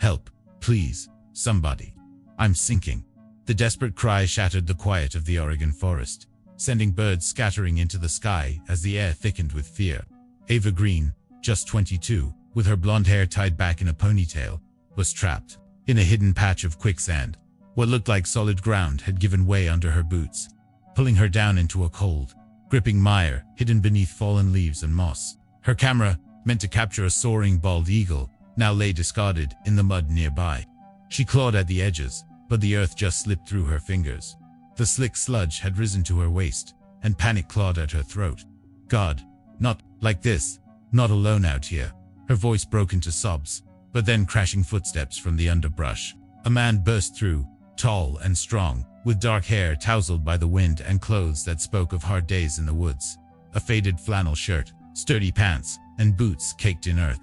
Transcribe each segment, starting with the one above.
Help, please, somebody. I'm sinking. The desperate cry shattered the quiet of the Oregon forest, sending birds scattering into the sky as the air thickened with fear. Ava Green, just 22, with her blonde hair tied back in a ponytail, was trapped in a hidden patch of quicksand. What looked like solid ground had given way under her boots, pulling her down into a cold, gripping mire hidden beneath fallen leaves and moss. Her camera, meant to capture a soaring bald eagle, now lay discarded in the mud nearby. She clawed at the edges, but the earth just slipped through her fingers. The slick sludge had risen to her waist, and panic clawed at her throat. God, not like this, not alone out here. Her voice broke into sobs, but then crashing footsteps from the underbrush. A man burst through, tall and strong, with dark hair tousled by the wind and clothes that spoke of hard days in the woods. A faded flannel shirt, sturdy pants, and boots caked in earth.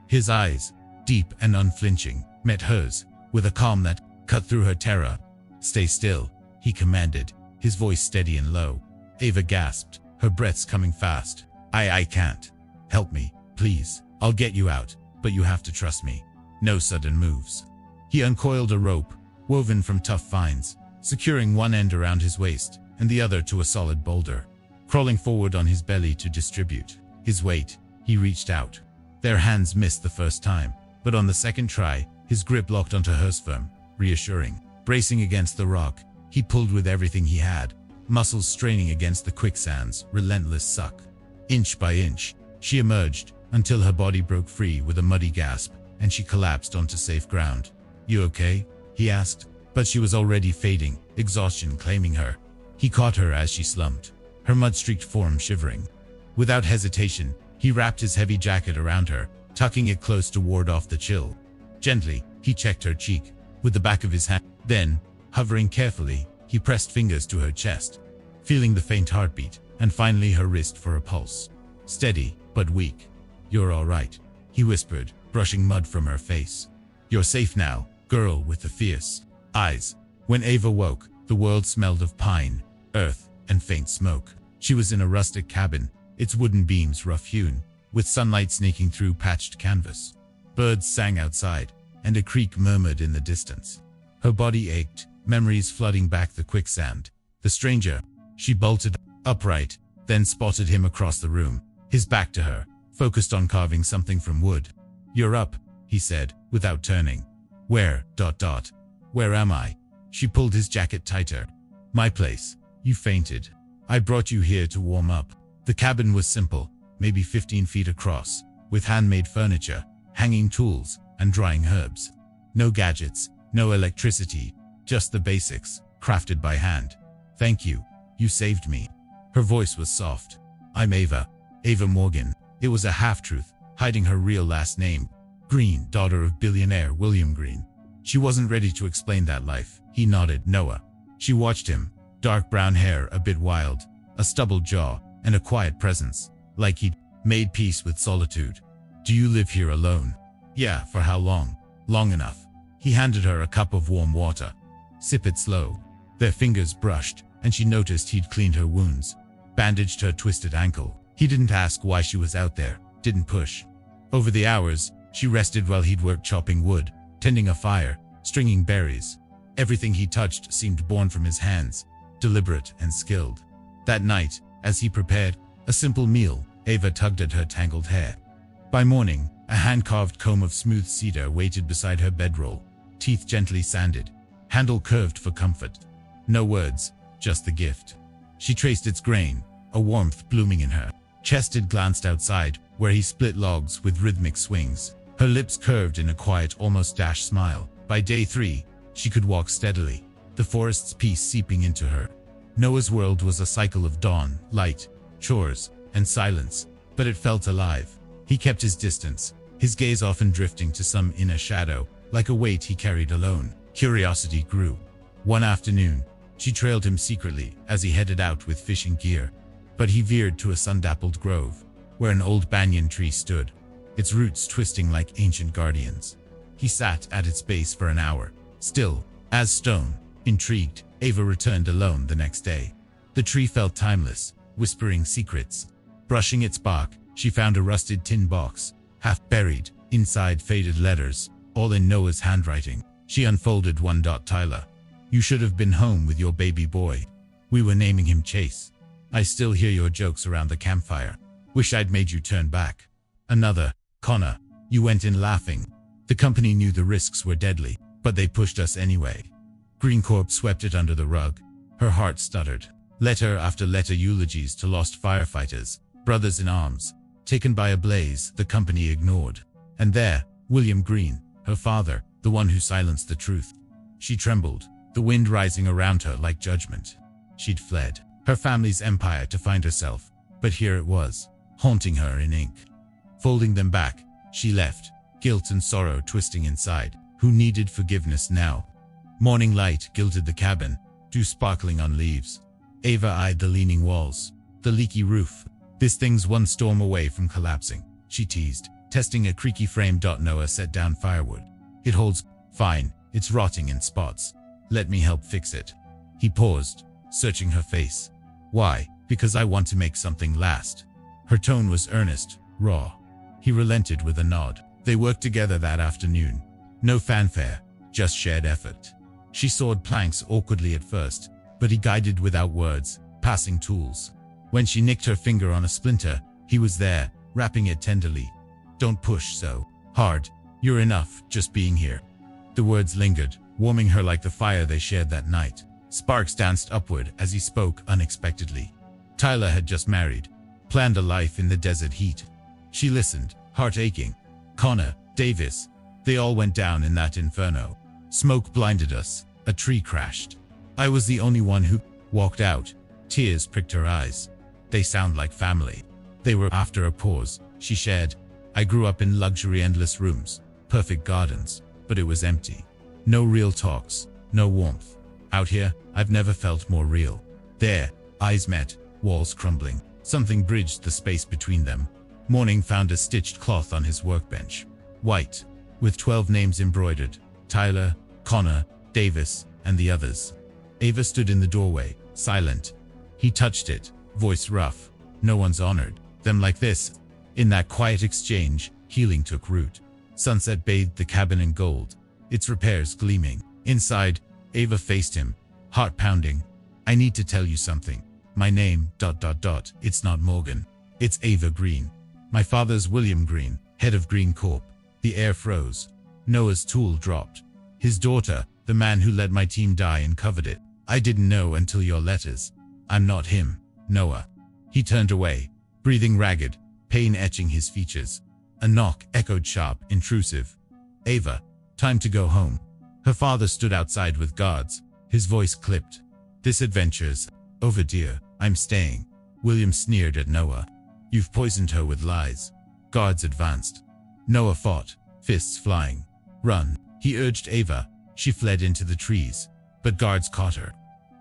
His eyes, deep and unflinching, met hers, with a calm that cut through her terror. "Stay still," he commanded, his voice steady and low. Ava gasped, her breaths coming fast. I can't. Help me, please. I'll get you out, but you have to trust me. No sudden moves." He uncoiled a rope, woven from tough vines, securing one end around his waist and the other to a solid boulder. Crawling forward on his belly to distribute his weight, he reached out. Their hands missed the first time, but on the second try, his grip locked onto hers firm, reassuring. Bracing against the rock, he pulled with everything he had, muscles straining against the quicksand's relentless suck. Inch by inch, she emerged, until her body broke free with a muddy gasp, and she collapsed onto safe ground. "You okay?" he asked, but she was already fading, exhaustion claiming her. He caught her as she slumped, her mud-streaked form shivering. Without hesitation, he wrapped his heavy jacket around her, tucking it close to ward off the chill. Gently, he checked her cheek with the back of his hand. Then, hovering carefully, he pressed fingers to her chest, feeling the faint heartbeat, and finally her wrist for a pulse. Steady, but weak. "You're all right," he whispered, brushing mud from her face. "You're safe now, girl with the fierce eyes." When Ava woke, the world smelled of pine, earth, and faint smoke. She was in a rustic cabin, its wooden beams rough-hewn, with sunlight sneaking through patched canvas. Birds sang outside, and a creek murmured in the distance. Her body ached, memories flooding back the quicksand. The stranger. She bolted upright, then spotted him across the room, his back to her, focused on carving something from wood. "You're up," he said, without turning. Where am I?" She pulled his jacket tighter. "My place. You fainted. I brought you here to warm up." The cabin was simple, maybe 15 feet across, with handmade furniture, hanging tools, and drying herbs. No gadgets, no electricity, just the basics, crafted by hand. "Thank you. You saved me." Her voice was soft. "I'm Ava Morgan." It was a half-truth, hiding her real last name. Green, daughter of billionaire William Green. She wasn't ready to explain that life. He nodded. "Noah." She watched him, dark brown hair a bit wild, a stubbled jaw, and a quiet presence, like he'd made peace with solitude. "Do you live here alone?" "Yeah, for how long?" "Long enough." He handed her a cup of warm water. "Sip it slow." Their fingers brushed, and she noticed he'd cleaned her wounds, bandaged her twisted ankle. He didn't ask why she was out there, didn't push. Over the hours, she rested while he'd worked chopping wood, tending a fire, stringing berries. Everything he touched seemed born from his hands, deliberate and skilled. That night, as he prepared a simple meal, Ava tugged at her tangled hair. By morning, a hand-carved comb of smooth cedar waited beside her bedroll, teeth gently sanded, handle curved for comfort. No words, just the gift. She traced its grain, a warmth blooming in her. Chested glanced outside, where he split logs with rhythmic swings. Her lips curved in a quiet, almost dash smile. By day 3, she could walk steadily, the forest's peace seeping into her. Noah's world was a cycle of dawn, light, chores, and silence, but it felt alive. He kept his distance, his gaze often drifting to some inner shadow, like a weight he carried alone. Curiosity grew. One afternoon, she trailed him secretly as he headed out with fishing gear. But he veered to a sun-dappled grove, where an old banyan tree stood, its roots twisting like ancient guardians. He sat at its base for an hour, still as stone. Intrigued, Ava returned alone the next day. The tree felt timeless, whispering secrets. Brushing its bark, she found a rusted tin box, half buried. Inside faded letters, all in Noah's handwriting. She unfolded one. Tyler, you should have been home with your baby boy. We were naming him Chase. I still hear your jokes around the campfire. Wish I'd made you turn back. Another, Connor, you went in laughing. The company knew the risks were deadly, but they pushed us anyway. Green Corp swept it under the rug. Her heart stuttered. Letter after letter, eulogies to lost firefighters, brothers in arms, taken by a blaze the company ignored. And there, William Green, her father, the one who silenced the truth. She trembled, the wind rising around her like judgment. She'd fled her family's empire to find herself, but here it was, haunting her in ink. Folding them back, she left, guilt and sorrow twisting inside. Who needed forgiveness now? Morning light gilded the cabin, dew sparkling on leaves. Ava eyed the leaning walls, the leaky roof. This thing's one storm away from collapsing, she teased, testing a creaky frame. Noah set down firewood. It holds fine, it's rotting in spots. Let me help fix it. He paused, searching her face. Why? Because I want to make something last. Her tone was earnest, raw. He relented with a nod. They worked together that afternoon. No fanfare, just shared effort. She sawed planks awkwardly at first, but he guided without words, passing tools. When she nicked her finger on a splinter, he was there, wrapping it tenderly. Don't push so hard. You're enough, just being here. The words lingered, warming her like the fire they shared that night. Sparks danced upward as he spoke unexpectedly. Tyler had just married, planned a life in the desert heat. She listened, heart aching. Connor, Davis, they all went down in that inferno. Smoke blinded us, a tree crashed. I was the only one who walked out. Tears pricked her eyes. They sound like family. They were. After a pause, she shared, I grew up in luxury, endless rooms, perfect gardens, but it was empty. No real talks, no warmth. Out here, I've never felt more real. There, eyes met, walls crumbling. Something bridged the space between them. Morning found a stitched cloth on his workbench. White, with 12 names embroidered. Tyler, Connor, Davis, and the others. Ava stood in the doorway, silent. He touched it, voice rough. No one's honored them like this. In that quiet exchange, healing took root. Sunset bathed the cabin in gold, its repairs gleaming. Inside, Ava faced him, heart pounding. I need to tell you something. My name, ... It's not Morgan. It's Ava Green. My father's William Green, head of Green Corp. The air froze. Noah's tool dropped. His daughter, the man who let my team die and covered it. I didn't know until your letters. I'm not him, Noah. He turned away, breathing ragged, pain etching his features. A knock echoed sharp, intrusive. Ava, time to go home. Her father stood outside with guards, his voice clipped. This adventure's over, dear. I'm staying. William sneered at Noah. You've poisoned her with lies. Guards advanced. Noah fought, fists flying. Run, he urged Ava. She fled into the trees, but guards caught her.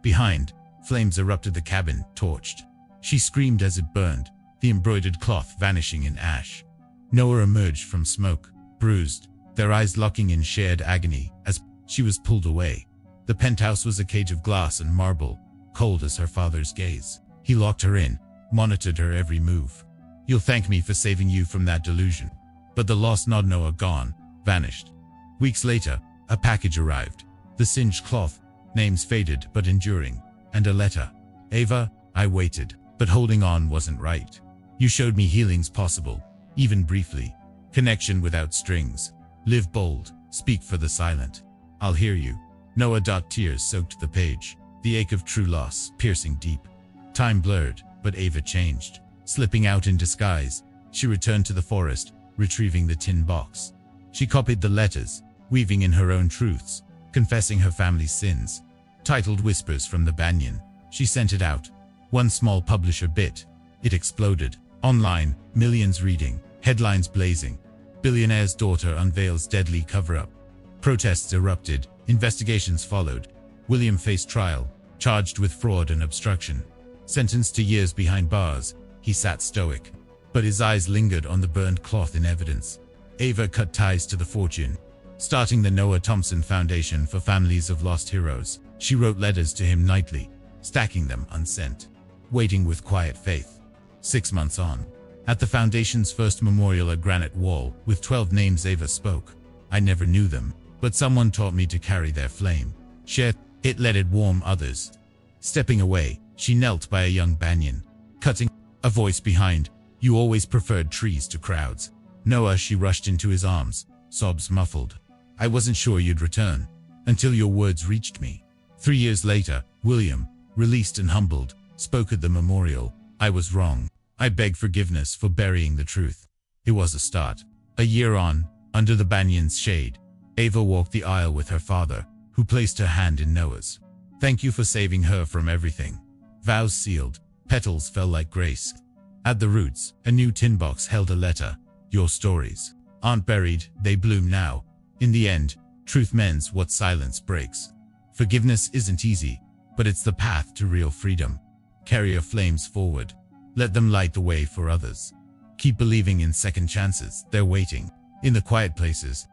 Behind, flames erupted the cabin, torched. She screamed as it burned, the embroidered cloth vanishing in ash. Noah emerged from smoke, bruised, their eyes locking in shared agony as she was pulled away. The penthouse was a cage of glass and marble, cold as her father's gaze. He locked her in, monitored her every move. You'll thank me for saving you from that delusion. But the lost nod. Noah gone, vanished. Weeks later, a package arrived. The singed cloth, names faded but enduring, and a letter. Ava, I waited, but holding on wasn't right. You showed me healing's possible, even briefly. Connection without strings. Live bold, speak for the silent. I'll hear you. Noah. Tears soaked the page, the ache of true loss piercing deep. Time blurred, but Ava changed. Slipping out in disguise, she returned to the forest, retrieving the tin box. She copied the letters, weaving in her own truths, confessing her family's sins. Titled Whispers from the Banyan, she sent it out. One small publisher bit. It exploded. Online, millions reading, headlines blazing. Billionaire's daughter unveils deadly cover-up. Protests erupted, investigations followed. William faced trial, charged with fraud and obstruction. Sentenced to years behind bars, he sat stoic. But his eyes lingered on the burned cloth in evidence. Ava cut ties to the fortune, starting the Noah Thompson Foundation for Families of Lost Heroes. She wrote letters to him nightly, stacking them unsent, waiting with quiet faith. 6 months on, at the foundation's first memorial, a granite wall with 12 names, Ava spoke. I never knew them, but someone taught me to carry their flame. Share it, let it warm others. Stepping away, she knelt by a young banyan, cutting. A voice behind, you always preferred trees to crowds. Noah, she rushed into his arms, sobs muffled. I wasn't sure you'd return, until your words reached me. 3 years later, William, released and humbled, spoke at the memorial. I was wrong. I beg forgiveness for burying the truth. It was a start. A year on, under the banyan's shade, Ava walked the aisle with her father, who placed her hand in Noah's. Thank you for saving her from everything. Vows sealed, petals fell like grace. At the roots, a new tin box held a letter. Your stories aren't buried, they bloom now. In the end, truth mends what silence breaks. Forgiveness isn't easy, but it's the path to real freedom. Carry your flames forward. Let them light the way for others. Keep believing in second chances, they're waiting. In the quiet places,